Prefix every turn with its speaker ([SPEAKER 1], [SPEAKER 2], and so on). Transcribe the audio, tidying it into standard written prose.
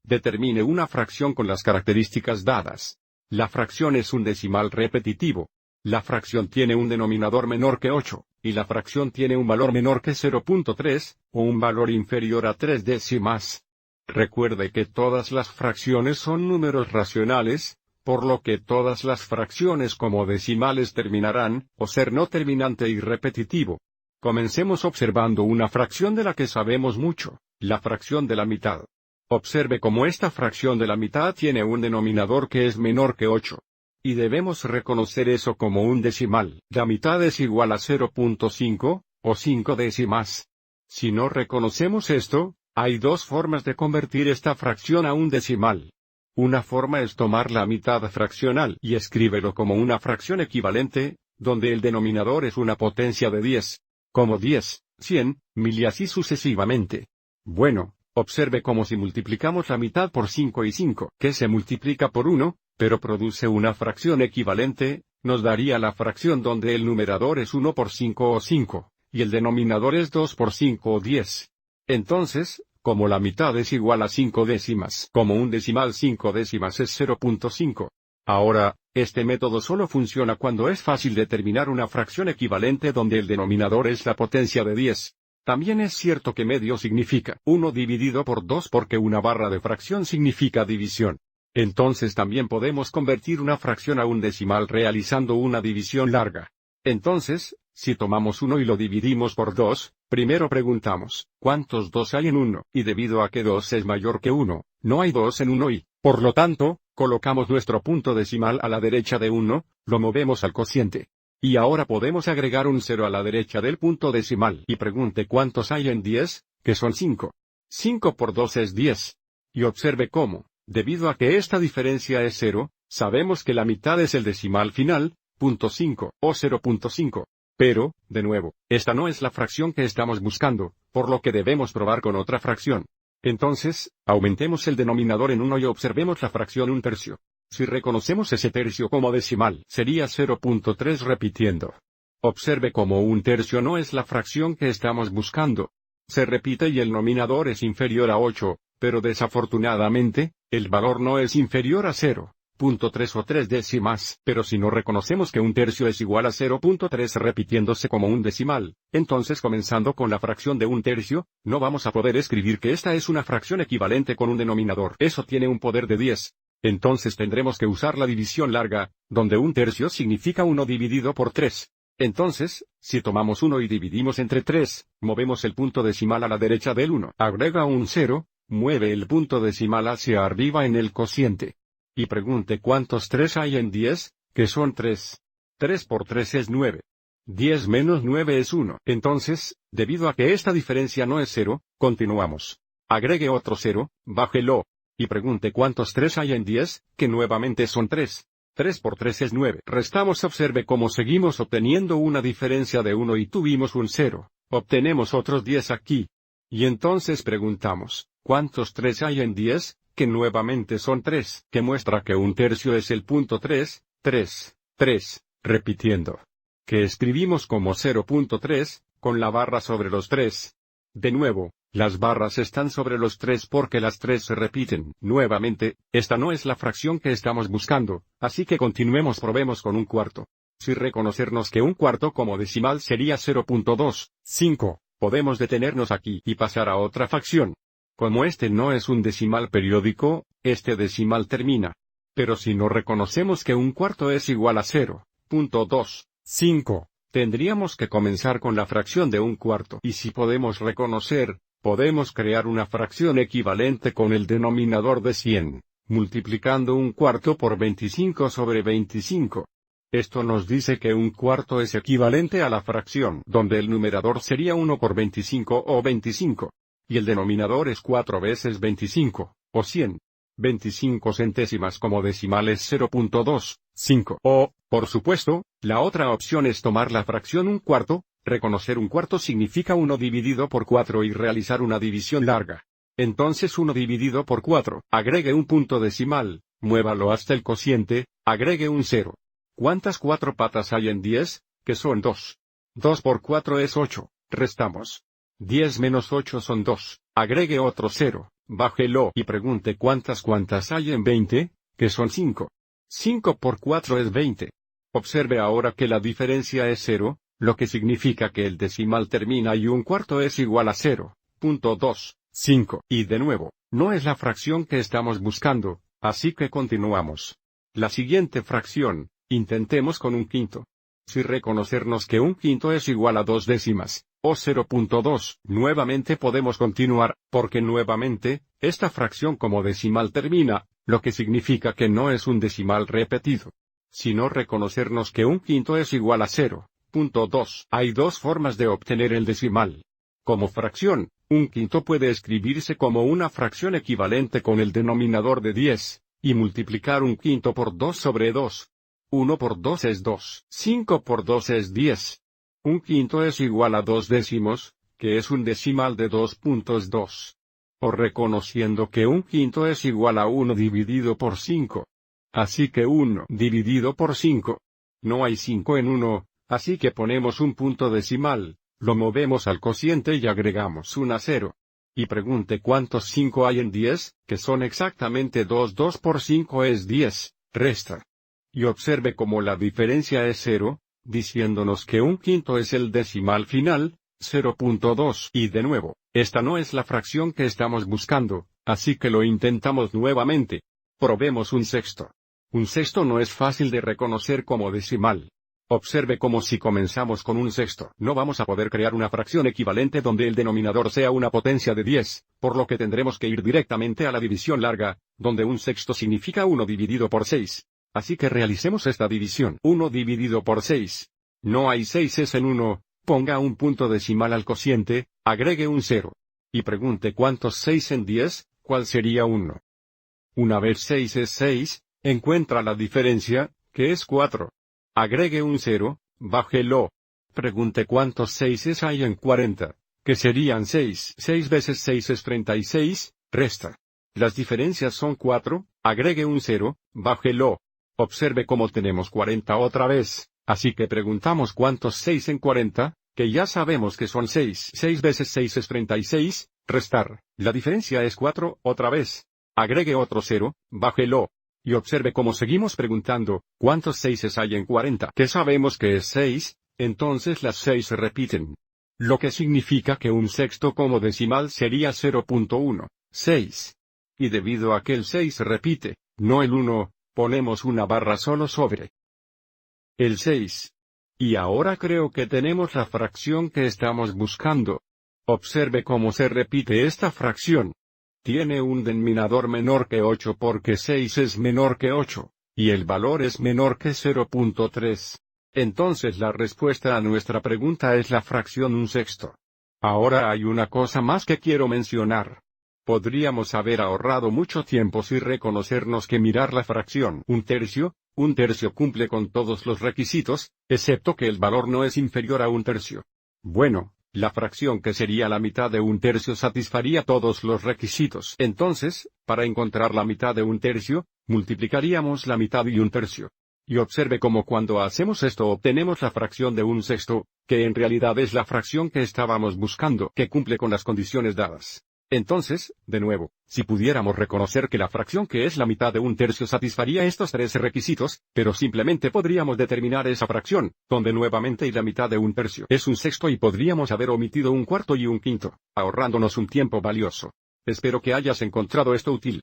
[SPEAKER 1] Determine una fracción con las características dadas. La fracción es un decimal repetitivo. La fracción tiene un denominador menor que 8, y la fracción tiene un valor menor que 0.3, o un valor inferior a 3 décimas. Recuerde que todas las fracciones son números racionales, por lo que todas las fracciones como decimales terminarán, o ser no terminante y repetitivo. Comencemos observando una fracción de la que sabemos mucho, la fracción de la mitad. Observe cómo esta fracción de la mitad tiene un denominador que es menor que 8. Y debemos reconocer eso como un decimal. La mitad es igual a 0.5, o 5 décimas. Si no reconocemos esto, hay dos formas de convertir esta fracción a un decimal. Una forma es tomar la mitad fraccional y escríbelo como una fracción equivalente, donde el denominador es una potencia de 10, como 10, 100, 1000 y así sucesivamente. Bueno, observe cómo si multiplicamos la mitad por 5 y 5, que se multiplica por 1, pero produce una fracción equivalente, nos daría la fracción donde el numerador es 1 por 5 o 5, y el denominador es 2 por 5 o 10. Entonces, como la mitad es igual a 5 décimas, como un decimal 5 décimas es 0.5. Ahora, este método solo funciona cuando es fácil determinar una fracción equivalente donde el denominador es la potencia de 10. También es cierto que medio significa 1 dividido por 2 porque una barra de fracción significa división. Entonces también podemos convertir una fracción a un decimal realizando una división larga. Entonces, si tomamos 1 y lo dividimos por 2, primero preguntamos, ¿cuántos 2 hay en 1? Y debido a que 2 es mayor que 1, no hay 2 en 1 y, por lo tanto, colocamos nuestro punto decimal a la derecha de 1, lo movemos al cociente. Y ahora podemos agregar un 0 a la derecha del punto decimal. Y pregunte cuántos hay en 10, que son 5. 5 por 2 es 10. Y observe cómo, debido a que esta diferencia es 0, sabemos que la mitad es el decimal final, 0.5, o 0.5. Pero, de nuevo, esta no es la fracción que estamos buscando, por lo que debemos probar con otra fracción. Entonces, aumentemos el denominador en 1 y observemos la fracción 1/3. Si reconocemos ese tercio como decimal, sería 0.3 repitiendo. Observe cómo 1/3 no es la fracción que estamos buscando. Se repite y el denominador es inferior a 8, pero desafortunadamente, el valor no es inferior a 0.3 o 3 décimas. Pero si no reconocemos que 1/3 es igual a 0.3 repitiéndose como un decimal, entonces comenzando con la fracción de 1/3, no vamos a poder escribir que esta es una fracción equivalente con un denominador. Eso tiene un poder de 10. Entonces tendremos que usar la división larga, donde 1/3 significa 1 dividido por 3. Entonces, si tomamos 1 y dividimos entre 3, movemos el punto decimal a la derecha del 1. Agrega un 0, mueve el punto decimal hacia arriba en el cociente. Y pregunte cuántos 3 hay en 10, que son 3. 3 por 3 es 9. 10 menos 9 es 1. Entonces, debido a que esta diferencia no es 0, continuamos. Agregue otro 0, bájelo. Y pregunte cuántos 3 hay en 10, que nuevamente son 3. 3 por 3 es 9. Restamos. Observe cómo seguimos obteniendo una diferencia de 1 y tuvimos un 0. Obtenemos otros 10 aquí. Y entonces preguntamos, ¿cuántos 3 hay en 10? Que nuevamente son 3, que muestra que 1/3 es el punto 3, 3, 3, repitiendo. Que escribimos como 0.3, con la barra sobre los 3. De nuevo, las barras están sobre los 3 porque las 3 se repiten. Nuevamente, esta no es la fracción que estamos buscando, así que continuemos. Probemos con 1/4. Si reconocernos que 1/4 como decimal sería 0.25, podemos detenernos aquí y pasar a otra fracción. Como este no es un decimal periódico, este decimal termina. Pero si no reconocemos que 1/4 es igual a 0.25, tendríamos que comenzar con la fracción de 1/4. Y si podemos reconocer, podemos crear una fracción equivalente con el denominador de 100, multiplicando 1/4 por 25 sobre 25. Esto nos dice que 1/4 es equivalente a la fracción donde el numerador sería 1 por 25 o 25. Y el denominador es 4 veces 25, o 100. 25 centésimas como decimal es 0.25. O, por supuesto, la otra opción es tomar la fracción 1/4, reconocer 1/4 significa 1 dividido por 4 y realizar una división larga. Entonces 1 dividido por 4, agregue un punto decimal, muévalo hasta el cociente, agregue un 0. ¿Cuántas 4 patas hay en 10? Que son 2. 2 por 4 es 8, restamos. 10 menos 8 son 2, agregue otro 0, bájelo y pregunte cuántas hay en 20, que son 5. 5 por 4 es 20. Observe ahora que la diferencia es 0, lo que significa que el decimal termina y un cuarto es igual a 0.25. Y de nuevo, no es la fracción que estamos buscando, así que continuamos. La siguiente fracción, intentemos con un quinto. Si reconocernos que un quinto es igual a 2 décimas, o 0.2, nuevamente podemos continuar, porque nuevamente, esta fracción como decimal termina, lo que significa que no es un decimal repetido. Si no reconocernos que un quinto es igual a 0.2, hay dos formas de obtener el decimal. Como fracción, un quinto puede escribirse como una fracción equivalente con el denominador de 10, y multiplicar un quinto por 2 sobre 2. 1 por 2 es 2. 5 por 2 es 10. Un quinto es igual a 2 décimos, que es un decimal de 2.2. O reconociendo que un quinto es igual a 1 dividido por 5. Así que 1 dividido por 5. No hay 5 en 1, así que ponemos un punto decimal, lo movemos al cociente y agregamos una 0. Y pregunte cuántos 5 hay en 10, que son exactamente 2. 2 por 5 es 10, resta. Y observe cómo la diferencia es 0, diciéndonos que un quinto es el decimal final, 0.2. Y de nuevo, esta no es la fracción que estamos buscando, así que lo intentamos nuevamente. Probemos un sexto. Un sexto no es fácil de reconocer como decimal. Observe cómo si comenzamos con un sexto, no vamos a poder crear una fracción equivalente donde el denominador sea una potencia de 10, por lo que tendremos que ir directamente a la división larga, donde un sexto significa 1 dividido por 6. Así que realicemos esta división. 1 dividido por 6. No hay 6 en 1, ponga un punto decimal al cociente, agregue un 0. Y pregunte cuántos 6 en 10, ¿cuál sería 1? Una vez 6 es 6, encuentra la diferencia, que es 4. Agregue un 0, bájelo. Pregunte cuántos 6 hay en 40, que serían 6. 6 veces 6 es 36, resta. Las diferencias son 4, agregue un 0, bájelo. Observe cómo tenemos 40 otra vez, así que preguntamos cuántos 6 en 40, que ya sabemos que son 6. 6 veces 6 es 36, restar. La diferencia es 4 otra vez. Agregue otro 0, bájelo. Y observe cómo seguimos preguntando, ¿cuántos 6 hay en 40? Que sabemos que es 6, entonces las 6 se repiten. Lo que significa que un sexto como decimal sería 0.1, 6. Y debido a que el 6 se repite, no el 1, ponemos una barra solo sobre el 6. Y ahora creo que tenemos la fracción que estamos buscando. Observe cómo se repite esta fracción. Tiene un denominador menor que 8 porque 6 es menor que 8, y el valor es menor que 0.3. Entonces la respuesta a nuestra pregunta es la fracción un sexto. Ahora hay una cosa más que quiero mencionar. Podríamos haber ahorrado mucho tiempo si reconocernos que mirar la fracción un tercio cumple con todos los requisitos, excepto que el valor no es inferior a un tercio. Bueno, la fracción que sería la mitad de un tercio satisfaría todos los requisitos. Entonces, para encontrar la mitad de un tercio, multiplicaríamos la mitad y un tercio. Y observe cómo cuando hacemos esto obtenemos la fracción de un sexto, que en realidad es la fracción que estábamos buscando, que cumple con las condiciones dadas. Entonces, de nuevo, si pudiéramos reconocer que la fracción que es la mitad de un tercio satisfaría estos 3 requisitos, pero simplemente podríamos determinar esa fracción, donde nuevamente y la mitad de un tercio es un sexto y podríamos haber omitido un cuarto y un quinto, ahorrándonos un tiempo valioso. Espero que hayas encontrado esto útil.